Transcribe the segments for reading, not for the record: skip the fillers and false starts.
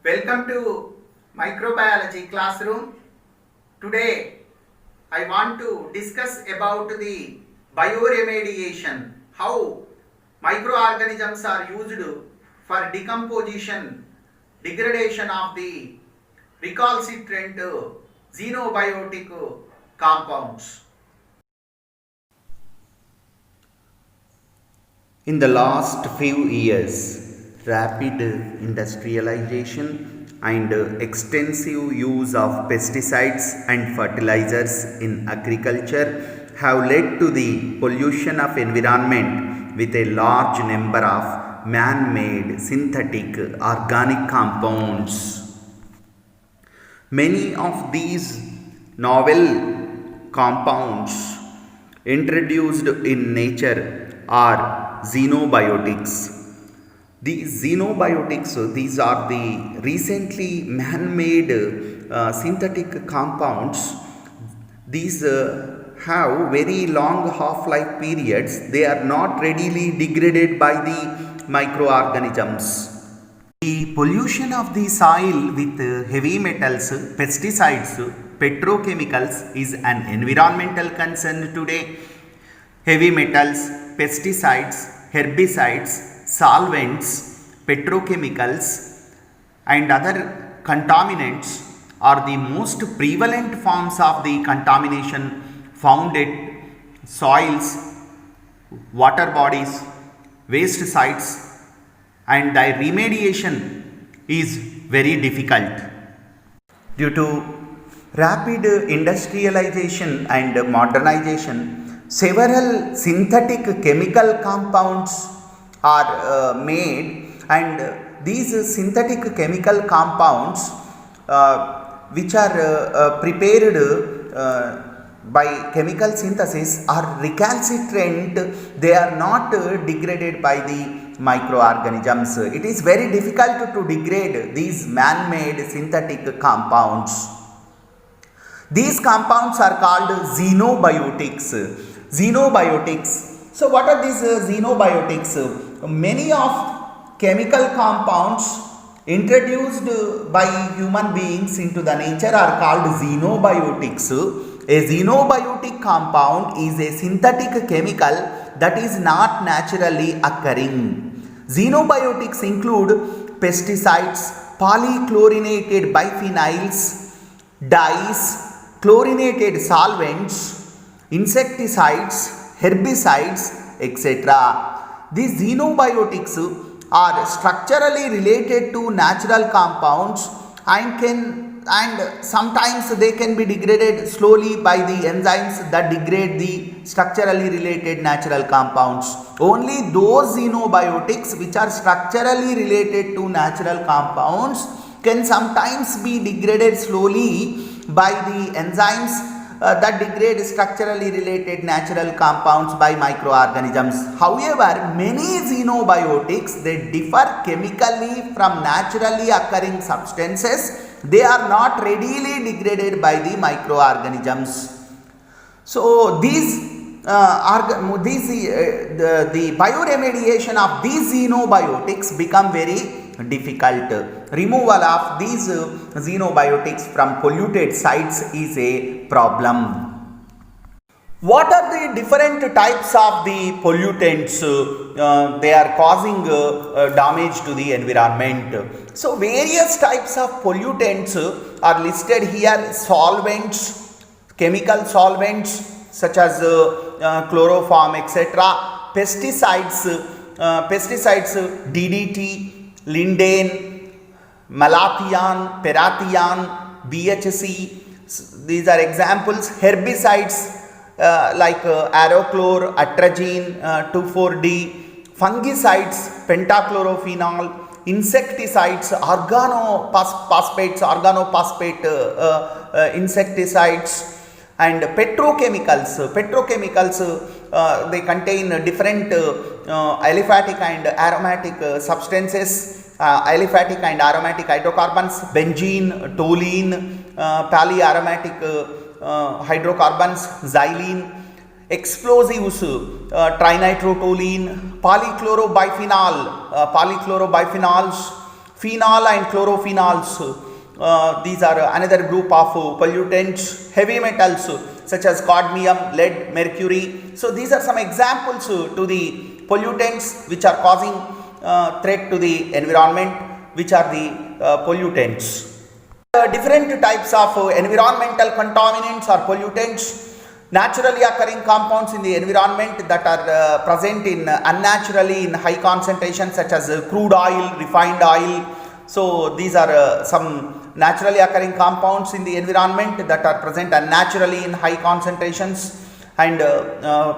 Welcome to microbiology classroom. Today I want to discuss about the bioremediation, how microorganisms are used for decomposition, degradation of the recalcitrant xenobiotic compounds. In the last few years, rapid industrialization and extensive use of pesticides and fertilizers in agriculture have led to the pollution of environment with a large number of man-made synthetic organic compounds. Many of these novel compounds introduced in nature are xenobiotics. These xenobiotics, these are the recently man-made synthetic compounds. These have very long half-life periods. They are not readily degraded by the microorganisms. The pollution of the soil with heavy metals, pesticides, petrochemicals is an environmental concern today. Heavy metals, pesticides, herbicides, solvents, petrochemicals and other contaminants are the most prevalent forms of the contamination found at soils, water bodies, waste sites, and their remediation is very difficult. Due to rapid industrialization and modernization, several synthetic chemical compounds are made, and these synthetic chemical compounds which are prepared by chemical synthesis are recalcitrant. They are not degraded by the microorganisms. It is very difficult to degrade these man-made synthetic compounds. These compounds are called xenobiotics. Xenobiotics. So what are these xenobiotics? Many of chemical compounds introduced by human beings into the nature are called xenobiotics. A xenobiotic compound is a synthetic chemical that is not naturally occurring. Xenobiotics include pesticides, polychlorinated biphenyls, dyes, chlorinated solvents, insecticides, herbicides, etc. These xenobiotics are structurally related to natural compounds and sometimes they can be degraded slowly by the enzymes that degrade the structurally related natural compounds. Only those xenobiotics which are structurally related to natural compounds can sometimes be degraded slowly by the enzymes that degrade structurally related natural compounds by microorganisms. However, many xenobiotics, they differ chemically from naturally occurring substances. They are not readily degraded by the microorganisms. So the bioremediation of these xenobiotics become very difficult. Removal of these xenobiotics from polluted sites is a problem. What are the different types of the pollutants? They are causing damage to the environment. So various types of pollutants are listed here. Solvents, chemical solvents such as chloroform, etc. Pesticides, DDT, Lindane, Malathion, Parathion, BHC. These are examples. Herbicides like Arochlor, Atrazine, 2,4-D, fungicides, pentachlorophenol, insecticides, organophosphate insecticides, and petrochemicals. They contain different aliphatic and aromatic substances, aliphatic and aromatic hydrocarbons, benzene, toluene, polyaromatic hydrocarbons, xylene, explosives, trinitrotoluene, polychlorobiphenols, Phenol and chlorophenols, these are another group of pollutants. Heavy metals such as cadmium, lead, mercury. So these are some examples to the pollutants which are causing threat to the environment, which are the pollutants. Different types of environmental contaminants or pollutants. Naturally occurring compounds in the environment that are present in unnaturally in high concentration, such as crude oil, refined oil. So these are some naturally occurring compounds in the environment that are present unnaturally in high concentrations, and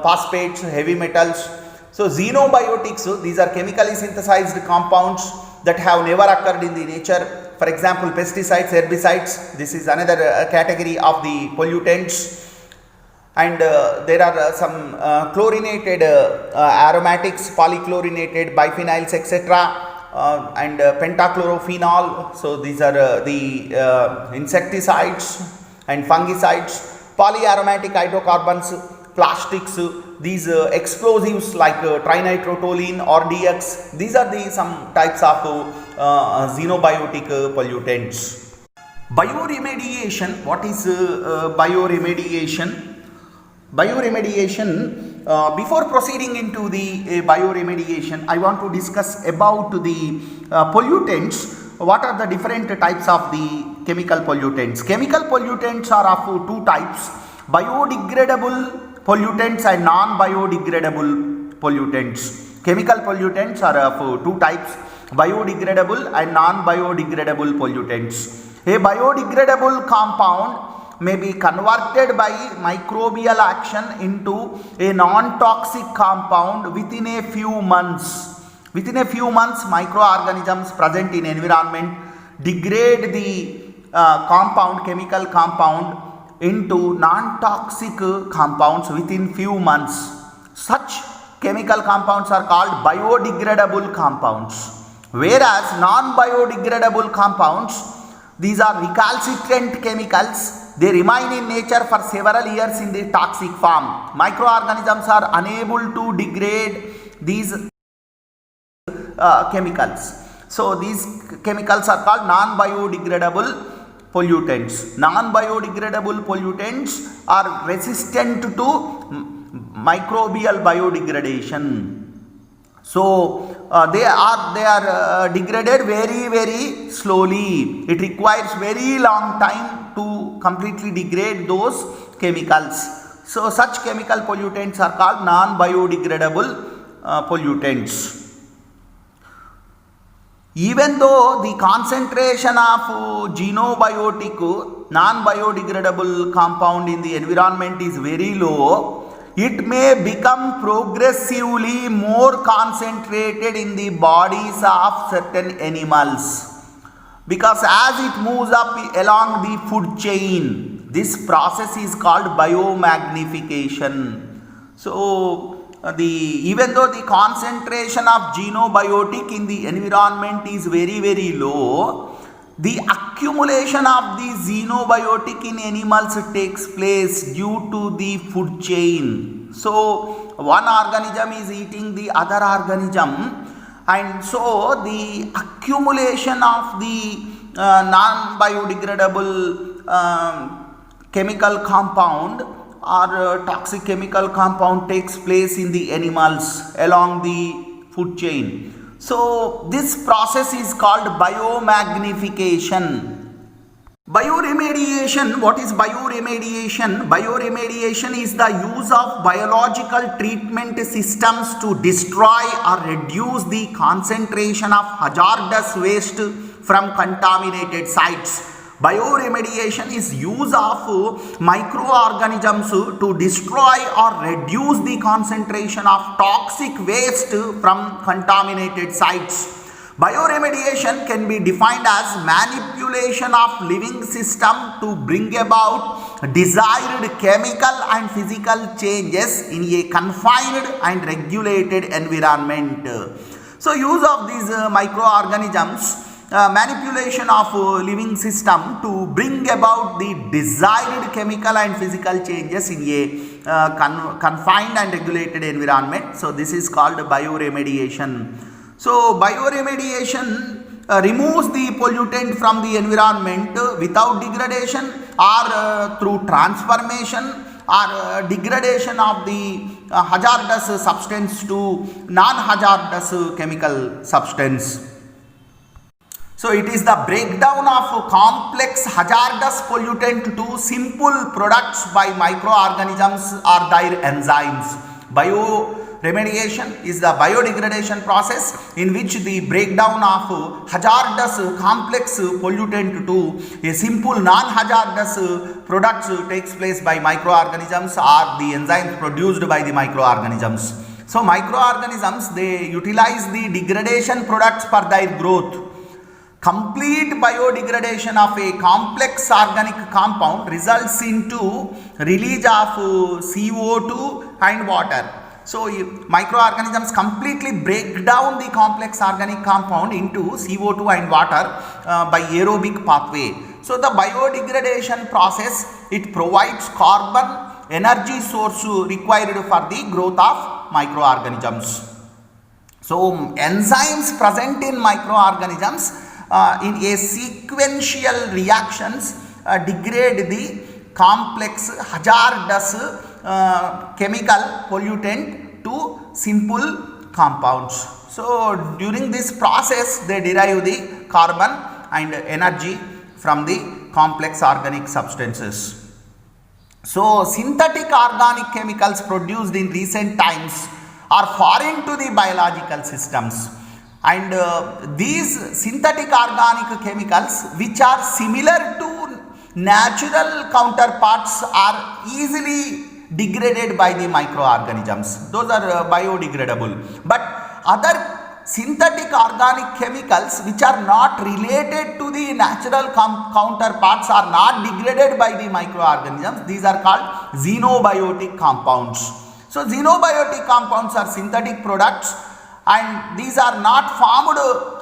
phosphates, heavy metals. So xenobiotics, these are chemically synthesized compounds that have never occurred in the nature. For example, pesticides, herbicides, this is another category of the pollutants. And there are some chlorinated aromatics, polychlorinated biphenyls, etc., and pentachlorophenol. So these are the insecticides and fungicides. Polyaromatic hydrocarbons, plastics, these explosives like trinitrotoluene, RDX. These are the some types of xenobiotic pollutants. Bioremediation. What is bioremediation? Bioremediation, before proceeding into the bioremediation, I want to discuss about the pollutants. What are the different types of the chemical pollutants? Chemical pollutants are of two types: biodegradable pollutants and non-biodegradable pollutants. Chemical pollutants are of two types: biodegradable and non-biodegradable pollutants. A biodegradable compound may be converted by microbial action into a non-toxic compound within a few months. Within a few months, microorganisms present in environment degrade the chemical compound into non-toxic compounds within few months. Such chemical compounds are called biodegradable compounds. Whereas non-biodegradable compounds, these are recalcitrant chemicals. They remain in nature for several years in the toxic form. Microorganisms are unable to degrade these chemicals. So these chemicals are called non-biodegradable pollutants. Non-biodegradable pollutants are resistant to microbial biodegradation. So they are degraded very slowly. It requires very long time to completely degrade those chemicals. So such chemical pollutants are called non-biodegradable pollutants. Even though the concentration of xenobiotic non-biodegradable compound in the environment is very low, it may become progressively more concentrated in the bodies of certain animals, because as it moves up along the food chain, this process is called biomagnification. So even though the concentration of xenobiotic in the environment is very low, the accumulation of the xenobiotic in animals takes place due to the food chain. So one organism is eating the other organism, and so the accumulation of the non-biodegradable chemical compound or toxic chemical compound takes place in the animals along the food chain. So this process is called biomagnification. Bioremediation. What is bioremediation? Bioremediation is the use of biological treatment systems to destroy or reduce the concentration of hazardous waste from contaminated sites. Bioremediation is use of microorganisms to destroy or reduce the concentration of toxic waste from contaminated sites. Bioremediation can be defined as manipulation of living system to bring about desired chemical and physical changes in a confined and regulated environment. So use of these microorganisms, manipulation of living system to bring about the desired chemical and physical changes in a confined and regulated environment. So this is called bioremediation. So bioremediation removes the pollutant from the environment without degradation or through transformation or degradation of the hazardous substance to non-hazardous chemical substance. So it is the breakdown of complex hazardous pollutant to simple products by microorganisms or their enzymes. Bioremediation is the biodegradation process in which the breakdown of hazardous complex pollutant to a simple non-hazardous products takes place by microorganisms or the enzymes produced by the microorganisms. So microorganisms, they utilize the degradation products for their growth. Complete biodegradation of a complex organic compound results into release of CO2 and water. So microorganisms completely break down the complex organic compound into CO2 and water by aerobic pathway. So the biodegradation process, it provides carbon energy source required for the growth of microorganisms. So enzymes present in microorganisms in a sequential reactions degrade the complex hazardous chemical pollutant to simple compounds. So during this process they derive the carbon and energy from the complex organic substances. So synthetic organic chemicals produced in recent times are foreign to the biological systems. And these synthetic organic chemicals, which are similar to natural counterparts, are easily degraded by the microorganisms. Those are biodegradable. But other synthetic organic chemicals which are not related to the natural counterparts are not degraded by the microorganisms. These are called xenobiotic compounds. So xenobiotic compounds are synthetic products, and these are not formed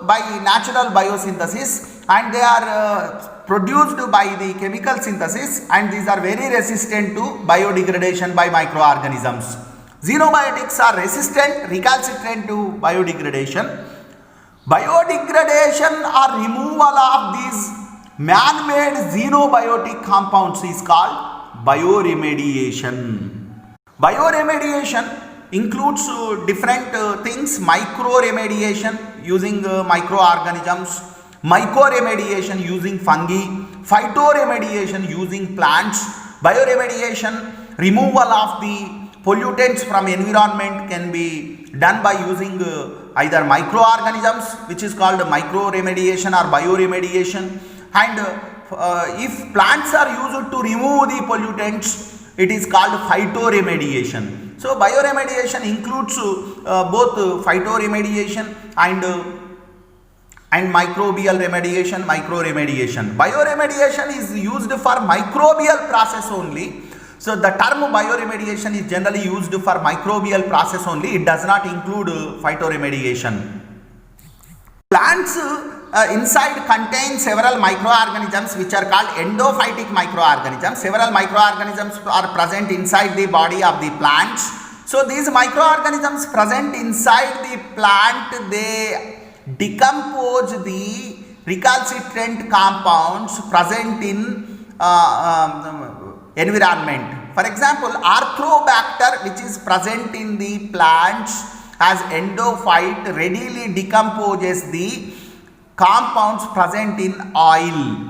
by natural biosynthesis, and they are produced by the chemical synthesis, and these are very resistant to biodegradation by microorganisms. Xenobiotics are resistant, recalcitrant to biodegradation. Biodegradation or removal of these man-made xenobiotic compounds is called bioremediation. Bioremediation includes different things: microremediation using microorganisms, mycoremediation using fungi, phytoremediation using plants. Bioremediation, removal of the pollutants from environment, can be done by using either microorganisms, which is called microremediation or bioremediation, and if plants are used to remove the pollutants, it is called phytoremediation. So bioremediation includes both phytoremediation and microbial remediation, microremediation. Bioremediation is used for microbial process only. So the term bioremediation is generally used for microbial process only. It does not include phytoremediation. Plants inside contain several microorganisms which are called endophytic microorganisms. Several microorganisms are present inside the body of the plants. So these microorganisms present inside the plant, they decompose the recalcitrant compounds present in environment. For example, Arthrobacter, which is present in the plants as endophyte, readily decomposes the compounds present in oil.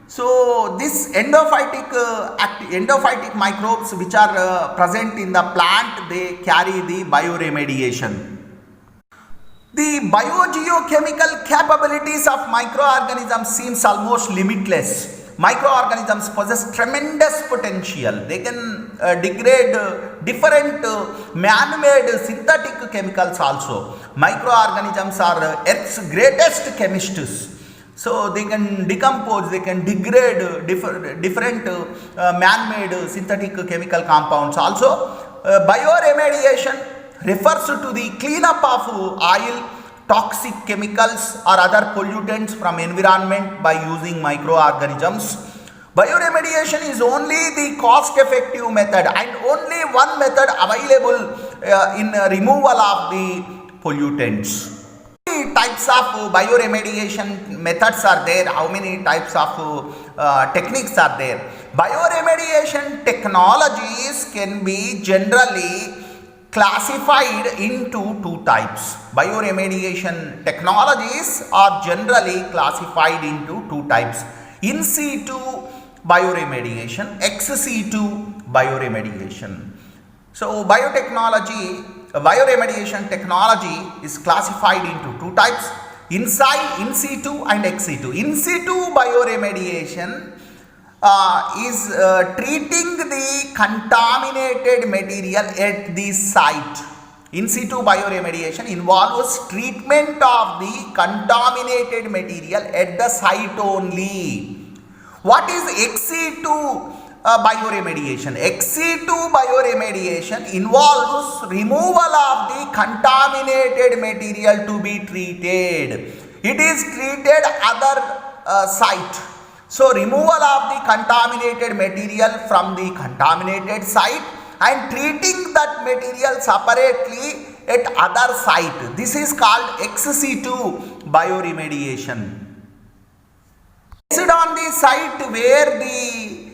So this endophytic microbes which are present in the plant, they carry the bioremediation. The biogeochemical capabilities of microorganisms seems almost limitless. Microorganisms possess tremendous potential. They can degrade different man-made synthetic chemicals also. Microorganisms are Earth's greatest chemists. So they can decompose, they can degrade different man-made synthetic chemical compounds also. Bioremediation refers to the cleanup of oil, toxic chemicals or other pollutants from environment by using microorganisms. Bioremediation is only the cost-effective method and only one method available in removal of the pollutants. The many types of bioremediation methods are there? How many types of techniques are there? Bioremediation technologies can be generally classified into two types. Bioremediation technologies are generally classified into two types: in situ bioremediation, ex situ bioremediation. So bioremediation technology is classified into two types: in situ and ex situ. In situ bioremediation is treating the contaminated material at the site. In situ bioremediation involves treatment of the contaminated material at the site only. What is ex situ bioremediation? Ex situ bioremediation involves removal of the contaminated material to be treated. It is treated other site. So removal of the contaminated material from the contaminated site and treating that material separately at other site. This is called ex situ bioremediation. Based on the site where the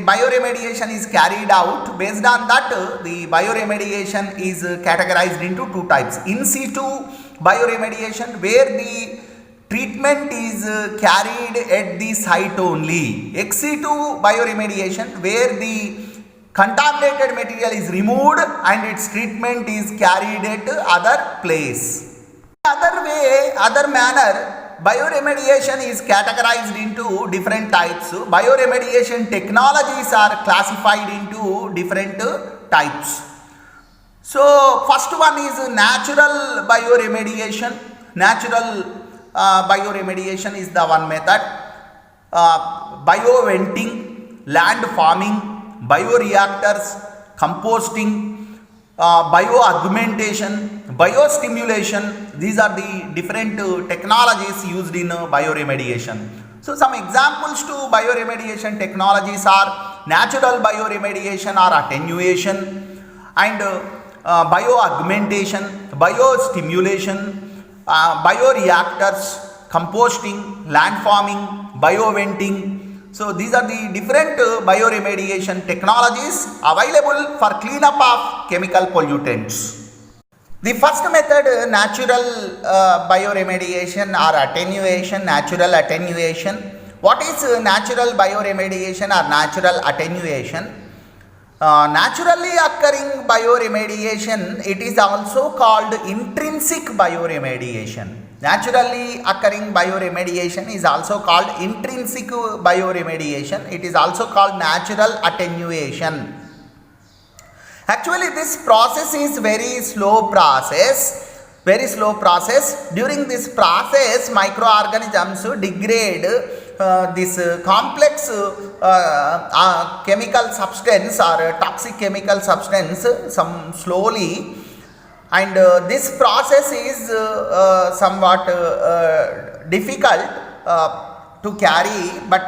bioremediation is carried out, based on that the bioremediation is categorized into two types: in situ bioremediation, where the treatment is carried at the site only; ex situ bioremediation, where the contaminated material is removed and its treatment is carried at other place. Other manner, bioremediation is categorized into different types. Bioremediation technologies are classified into different types. So first one is natural bioremediation. Natural bioremediation is the one method. Bioventing, land farming, bioreactors, composting, bioaugmentation, biostimulation. These are the different technologies used in bioremediation. So some examples to bioremediation technologies are natural bioremediation or attenuation, and bioaugmentation, biostimulation, bioreactors, composting, land farming, bioventing. So these are the different bioremediation technologies available for cleanup of chemical pollutants. The first method, natural bioremediation or attenuation, natural attenuation. What is natural bioremediation or natural attenuation? Naturally occurring bioremediation, it is also called intrinsic bioremediation. Naturally occurring bioremediation is also called intrinsic bioremediation. It is also called natural attenuation. Actually, this process is very slow process. During this process, microorganisms degrade this complex chemical substance or toxic chemical substance some slowly, and this process is somewhat difficult to carry, but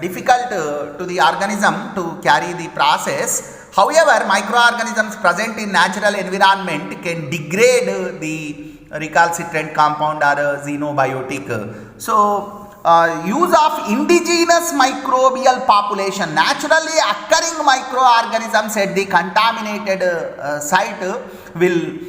difficult to the organism to carry the process. However, microorganisms present in natural environment can degrade the recalcitrant compound or xenobiotic. So, use of indigenous microbial population, naturally occurring microorganisms at the contaminated site will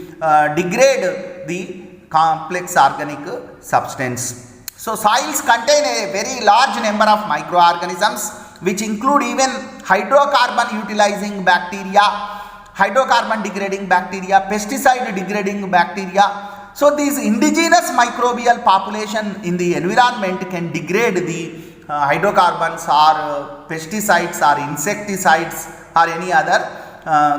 degrade the complex organic substance. So, soils contain a very large number of microorganisms, which include even hydrocarbon utilizing bacteria, hydrocarbon degrading bacteria, pesticide degrading bacteria. So these indigenous microbial population in the environment can degrade the hydrocarbons or pesticides or insecticides or any other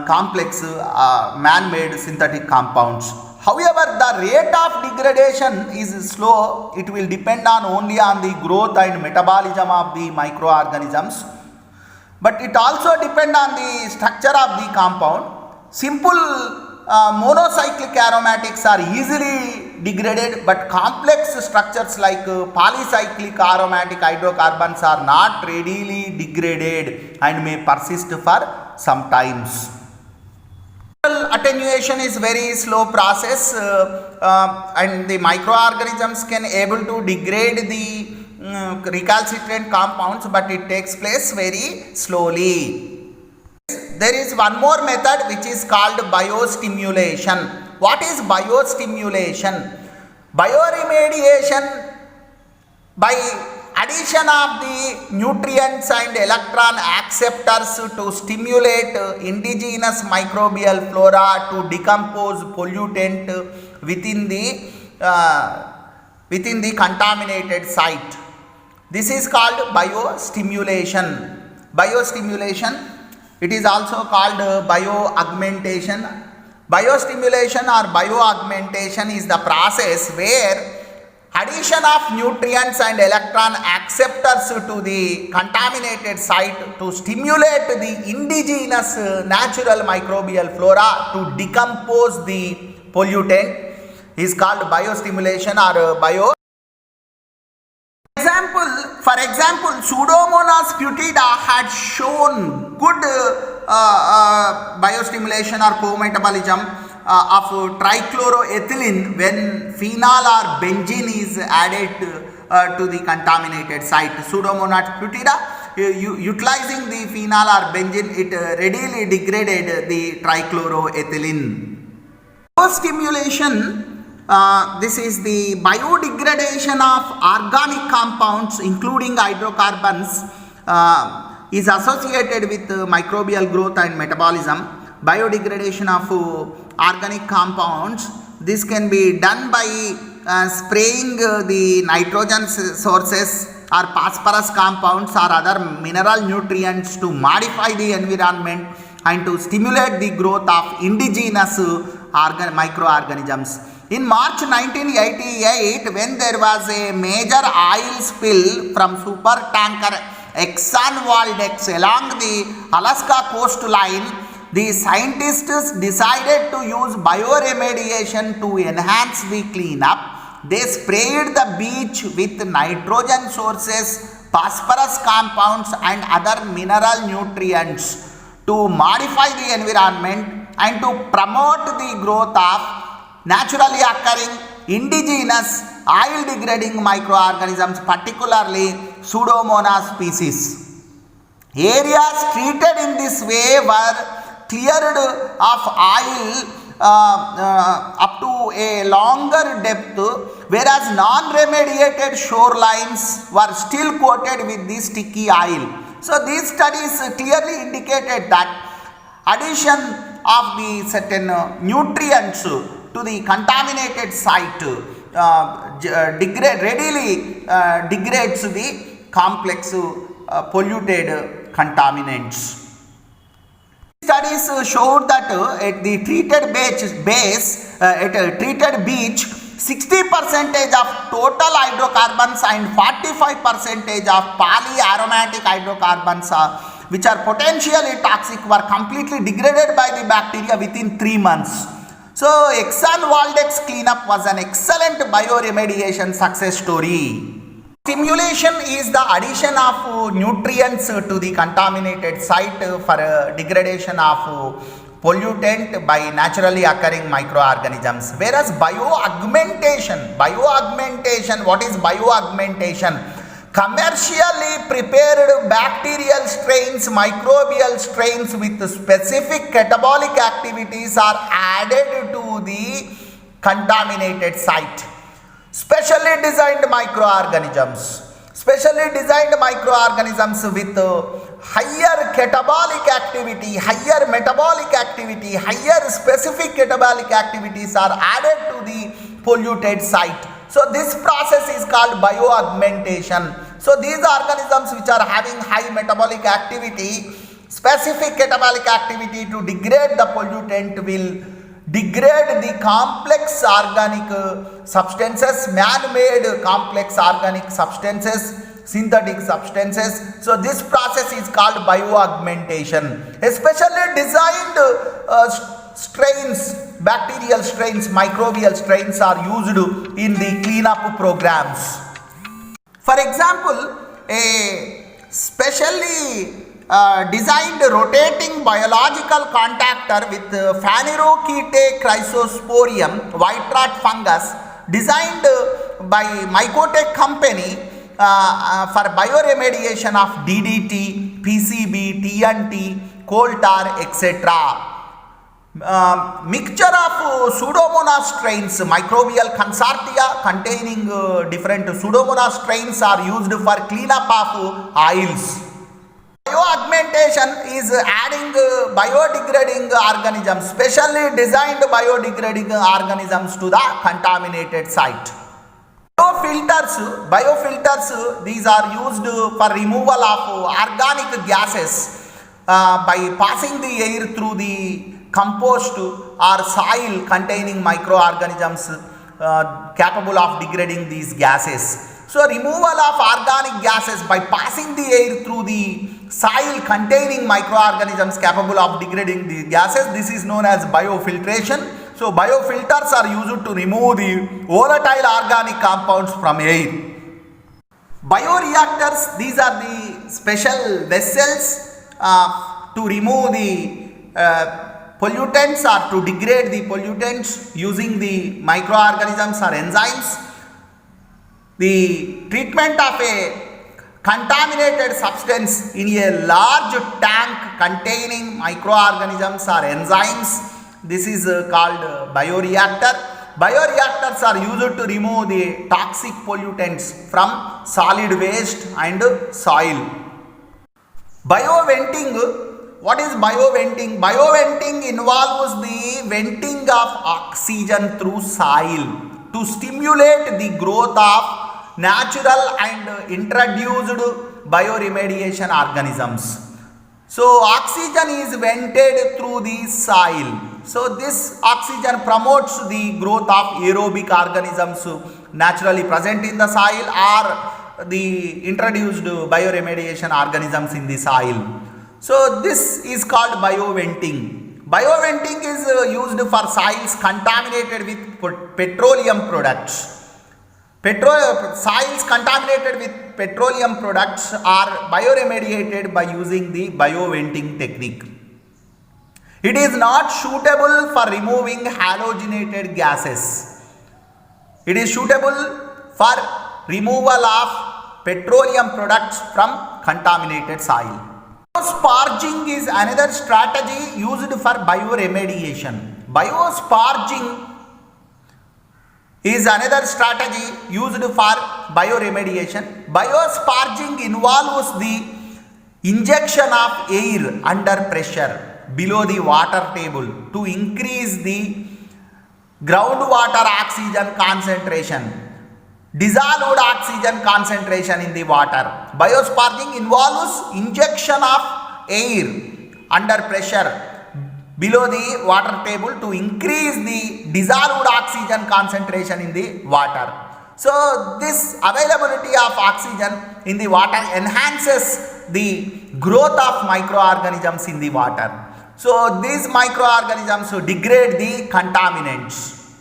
complex man-made synthetic compounds. However, the rate of degradation is slow. It will depend only on the growth and metabolism of the microorganisms, but it also depends on the structure of the compound. Simple monocyclic aromatics are easily degraded, but complex structures like polycyclic aromatic hydrocarbons are not readily degraded and may persist for some times. Attenuation is very slow process and the microorganisms can able to degrade the recalcitrant compounds, but it takes place very slowly. There is one more method which is called biostimulation. What is biostimulation? Bioremediation by addition of the nutrients and electron acceptors to stimulate indigenous microbial flora to decompose pollutant within the contaminated site. This is called biostimulation. Biostimulation. It is also called bioaugmentation. Biostimulation or bioaugmentation is the process where addition of nutrients and electron acceptors to the contaminated site to stimulate the indigenous natural microbial flora to decompose the pollutant is called biostimulation or bio. For example, Pseudomonas putida had shown good biostimulation or co-metabolism of trichloroethylene when phenol or benzene is added to the contaminated site. Pseudomonas putida, utilizing the phenol or benzene, it readily degraded the trichloroethylene. Biostimulation, this is the biodegradation of organic compounds including hydrocarbons is associated with microbial growth and metabolism. Biodegradation of organic compounds, this can be done by spraying the nitrogen sources or phosphorus compounds or other mineral nutrients to modify the environment and to stimulate the growth of indigenous microorganisms. In March 1988, when there was a major oil spill from supertanker Exxon Valdez along the Alaska coastline, the scientists decided to use bioremediation to enhance the cleanup. They sprayed the beach with nitrogen sources, phosphorus compounds and other mineral nutrients to modify the environment and to promote the growth of naturally occurring indigenous oil degrading microorganisms, particularly Pseudomonas species. Areas treated in this way were cleared of oil up to a longer depth, whereas non-remediated shorelines were still coated with this sticky oil. So these studies clearly indicated that addition of the certain nutrients to the contaminated site readily degrades the complex polluted contaminants. Studies showed that at the treated beach, 60% of total hydrocarbons and 45% of polyaromatic hydrocarbons which are potentially toxic were completely degraded by the bacteria within 3 months. So Exxon Valdez cleanup was an excellent bioremediation success story. Stimulation is the addition of nutrients to the contaminated site for degradation of pollutant by naturally occurring microorganisms. Whereas bioaugmentation, what is bioaugmentation? Commercially prepared bacterial strains, microbial strains with specific catabolic activities are added to the contaminated site. Specially designed microorganisms with higher catabolic activity, higher metabolic activity, higher specific catabolic activities are added to the polluted site. So this process is called bioaugmentation. So these organisms which are having high metabolic activity, specific catabolic activity to degrade the pollutant will degrade the complex organic substances, man-made complex organic substances, synthetic substances. So this process is called bioaugmentation. Especially designed strains, bacterial strains, microbial strains are used in the cleanup programs. For example, a specially designed rotating biological contactor with Phanerochaete chrysosporium white rot fungus designed by Mycotech company for bioremediation of DDT, PCB, TNT, coal tar, etc. Mixture of Pseudomonas strains, microbial consortia containing different Pseudomonas strains are used for cleanup of oils. Bioaugmentation is adding biodegrading organisms, specially designed biodegrading organisms to the contaminated site. Biofilters, these are used for removal of organic gases by passing the air through the compost or soil containing microorganisms capable of degrading these gases. So removal of organic gases by passing the air through the soil containing microorganisms capable of degrading the gases, this is known as biofiltration. So biofilters are used to remove the volatile organic compounds from air. Bioreactors, these are the special vessels to remove the pollutants or to degrade the pollutants using the microorganisms or enzymes. The treatment of a contaminated substance in a large tank containing microorganisms or enzymes, this is called bioreactor. Bioreactors are used to remove the toxic pollutants from solid waste and soil. Bioventing, what is bioventing? Bioventing involves the venting of oxygen through soil to stimulate the growth of natural and introduced bioremediation organisms. So oxygen is vented through the soil. So this oxygen promotes the growth of aerobic organisms naturally present in the soil or the introduced bioremediation organisms in the soil. So this is called bioventing. Bioventing is used for soils contaminated with petroleum products. Soils contaminated with petroleum products are bioremediated by using the bioventing technique. It is not suitable for removing halogenated gases. It is suitable for removal of petroleum products from contaminated soil. Biosparging is another strategy used for bioremediation. Biosparging is another strategy used for bioremediation. Biosparging involves the injection of air under pressure below the water table to increase the groundwater oxygen concentration, dissolved oxygen concentration in the water. Biosparging involves injection of air under pressure below the water table to increase the dissolved oxygen concentration in the water. So this availability of oxygen in the water enhances the growth of microorganisms in the water. So these microorganisms degrade the contaminants,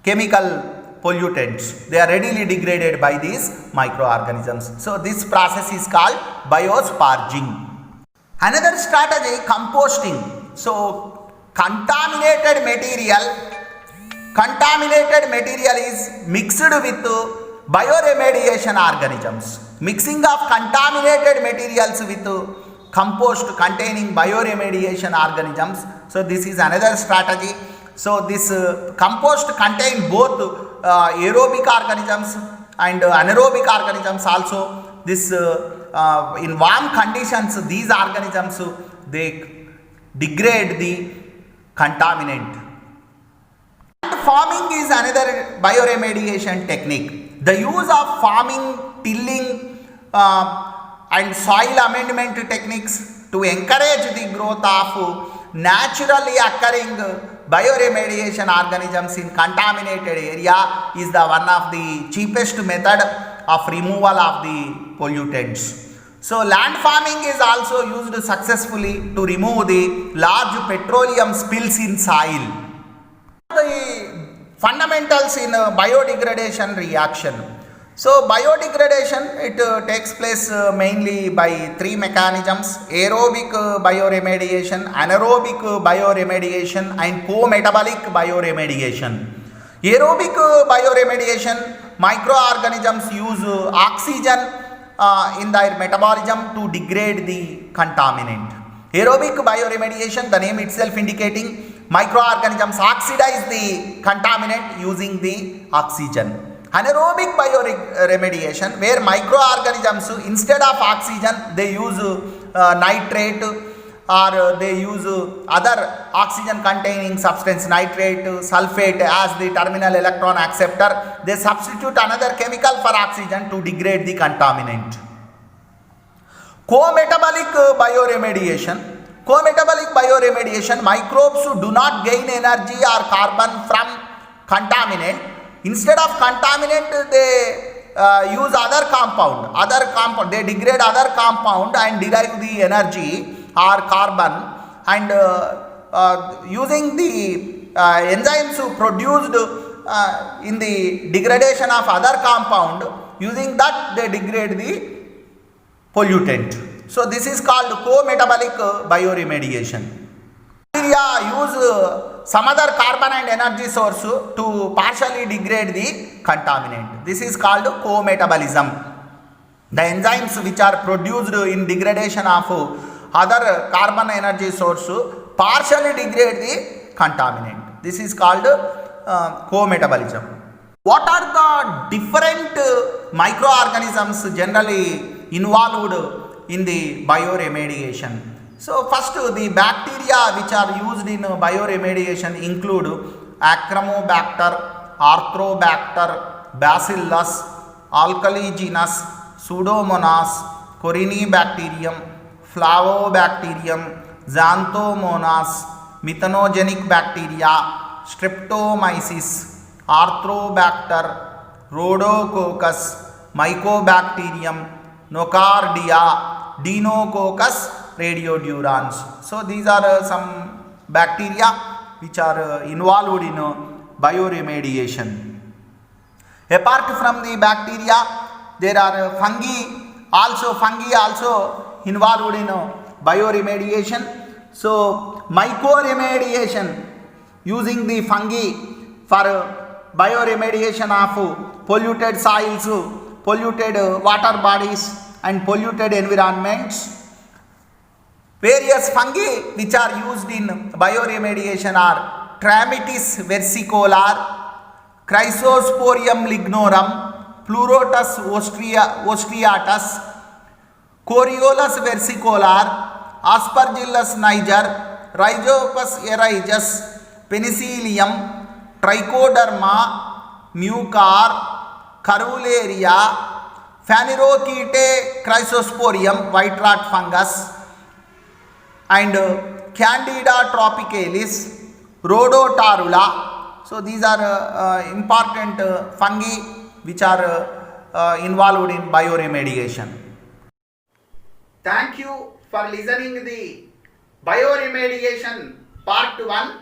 chemical pollutants. They are readily degraded by these microorganisms. So this process is called biosparging. Another strategy, composting. So contaminated material is mixed with bioremediation organisms. Mixing of contaminated materials with compost containing bioremediation organisms. So this is another strategy. So this compost contain both aerobic organisms and anaerobic organisms also. This in warm conditions, these organisms they degrade the contaminant. Farming is another bioremediation technique. The use of farming, tilling and soil amendment techniques to encourage the growth of naturally occurring bioremediation organisms in contaminated area is the one of the cheapest method of removal of the pollutants. So land farming is also used successfully to remove the large petroleum spills in soil. The fundamentals in biodegradation reaction. So biodegradation, it takes place mainly by three mechanisms: aerobic bioremediation, anaerobic bioremediation and co-metabolic bioremediation. Aerobic bioremediation, microorganisms use oxygen in their metabolism to degrade the contaminant. Aerobic bioremediation, the name itself indicating microorganisms oxidize the contaminant using the oxygen. Anaerobic bioremediation, where microorganisms instead of oxygen they use nitrate or they use other oxygen containing substance, nitrate, sulfate as the terminal electron acceptor. They substitute another chemical for oxygen to degrade the contaminant. Co-metabolic bioremediation. Co-metabolic bioremediation, microbes do not gain energy or carbon from contaminant. Instead of contaminant, they use other compound. They degrade other compound and derive the energy or carbon, and using the enzymes produced in the degradation of other compound, using that they degrade the pollutant. So this is called co-metabolic bioremediation. Bacteria use some other carbon and energy source to partially degrade the contaminant. This is called co-metabolism. The enzymes which are produced in degradation of other carbon energy source partially degrade the contaminant. This is called co-metabolism. What are the different microorganisms generally involved in the bioremediation? So first, the bacteria which are used in bioremediation include Achromobacter, Arthrobacter, Bacillus, Alkaligenus, Pseudomonas, Corynebacterium, Flavobacterium, Xanthomonas, methanogenic bacteria, Streptomyces, Arthrobacter, Rhodococcus, Mycobacterium, Nocardia, Deinococcus radiodurans. So these are some bacteria which are involved in bioremediation. Apart from the bacteria, there are fungi also involved in bioremediation. So mycoremediation, using the fungi for bioremediation of polluted soils, polluted water bodies and polluted environments. Various fungi which are used in bioremediation are Trametis versicolor, Chrysosporium lignorum, Pleurotus ostriatus, Coriolus versicolor, Aspergillus niger, Rhizopus erigus, Penicillium, Trichoderma, Mucar, Carularia, Phanerochaete Chrysosporium, white rot fungus, and Candida tropicalis, Rhodotarula. So these are important fungi which are involved in bioremediation. Thank you for listening the bioremediation part 1.